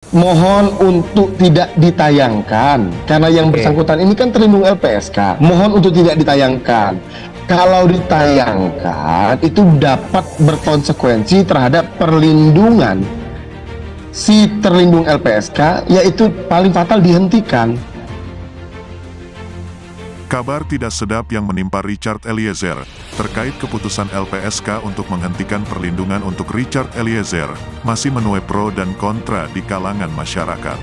mohon untuk tidak ditayangkan karena yang bersangkutan ini kan terlindung LPSK. Mohon untuk tidak ditayangkan. Kalau ditayangkan itu dapat berkonsekuensi terhadap perlindungan si terlindung LPSK, yaitu paling fatal dihentikan. Kabar tidak sedap yang menimpa Richard Eliezer terkait keputusan LPSK untuk menghentikan perlindungan untuk Richard Eliezer masih menuai pro dan kontra di kalangan masyarakat.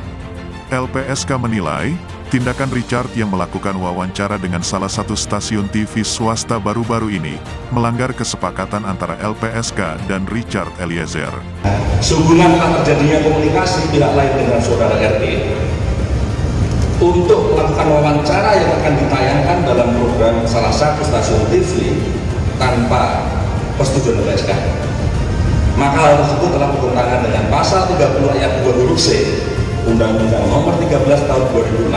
LPSK menilai, tindakan Richard yang melakukan wawancara dengan salah satu stasiun TV swasta baru-baru ini melanggar kesepakatan antara LPSK dan Richard Eliezer. Sehubungan telah terjadinya komunikasi pihak lain dengan saudara RT untuk melakukan wawancara yang akan ditayangkan dalam program salah satu stasiun TV tanpa persetujuan LPSK. Maka hal tersebut telah bertentangan dengan pasal 30 ayat 2 huruf C Undang-Undang Nomor 13 Tahun 2006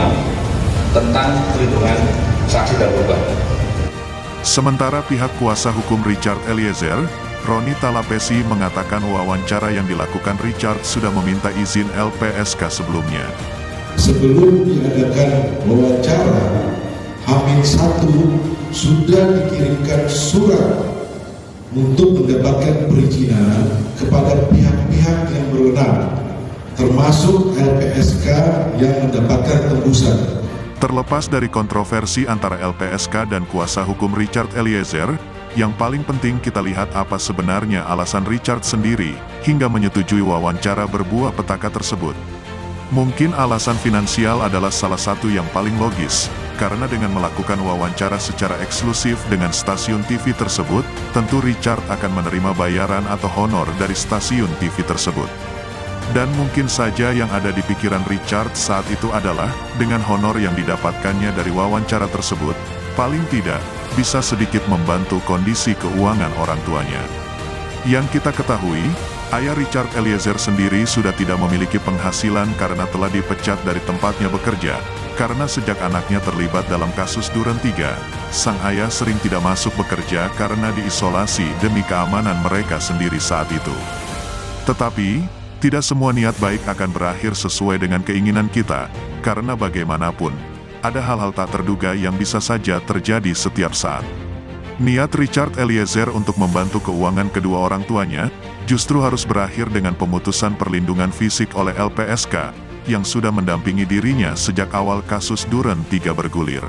tentang perlindungan saksi dan korban. Sementara pihak kuasa hukum Richard Eliezer, Roni Talapesi, mengatakan wawancara yang dilakukan Richard sudah meminta izin LPSK sebelumnya. Sebelum diadakan wawancara, H-1 sudah dikirimkan surat untuk mendapatkan perizinan kepada pihak-pihak yang berwenang, termasuk LPSK yang mendapatkan tembusan. Terlepas dari kontroversi antara LPSK dan kuasa hukum Richard Eliezer, yang paling penting kita lihat apa sebenarnya alasan Richard sendiri hingga menyetujui wawancara berbuah petaka tersebut. Mungkin alasan finansial adalah salah satu yang paling logis, karena dengan melakukan wawancara secara eksklusif dengan stasiun TV tersebut, tentu Richard akan menerima bayaran atau honor dari stasiun TV tersebut. Dan mungkin saja yang ada di pikiran Richard saat itu adalah, dengan honor yang didapatkannya dari wawancara tersebut, paling tidak, bisa sedikit membantu kondisi keuangan orang tuanya. Yang kita ketahui, ayah Richard Eliezer sendiri sudah tidak memiliki penghasilan karena telah dipecat dari tempatnya bekerja, karena sejak anaknya terlibat dalam kasus Duren 3, sang ayah sering tidak masuk bekerja karena diisolasi demi keamanan mereka sendiri saat itu. Tetapi, tidak semua niat baik akan berakhir sesuai dengan keinginan kita, karena bagaimanapun, ada hal-hal tak terduga yang bisa saja terjadi setiap saat. Niat Richard Eliezer untuk membantu keuangan kedua orang tuanya, justru harus berakhir dengan pemutusan perlindungan fisik oleh LPSK, yang sudah mendampingi dirinya sejak awal kasus Duren 3 bergulir.